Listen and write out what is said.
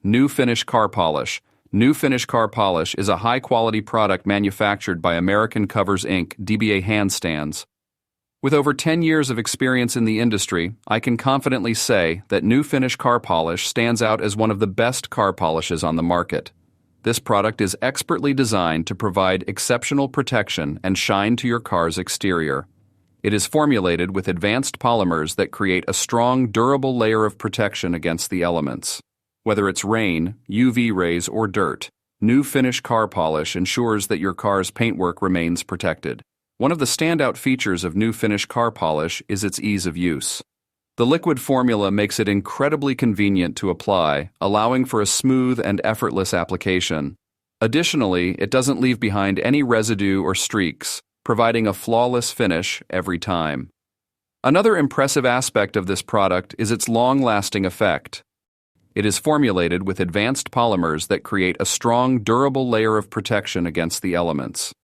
New Finish Car Polish. New Finish Car Polish is a high-quality product manufactured by American Covers Inc. DBA Handstands. With over 10 years of experience in the industry, I can confidently say that New Finish Car Polish stands out as one of the best car polishes on the market. This product is expertly designed to provide exceptional protection and shine to your car's exterior. It is formulated with advanced polymers that create a strong, durable layer of protection against the elements. Whether it's rain, UV rays, or dirt, New Finish Car Polish ensures that your car's paintwork remains protected. One of the standout features of New Finish Car Polish is its ease of use. The liquid formula makes it incredibly convenient to apply, allowing for a smooth and effortless application. Additionally, it doesn't leave behind any residue or streaks, providing a flawless finish every time. Another impressive aspect of this product is its long-lasting effect. It is formulated with advanced polymers that create a strong, durable layer of protection against the elements.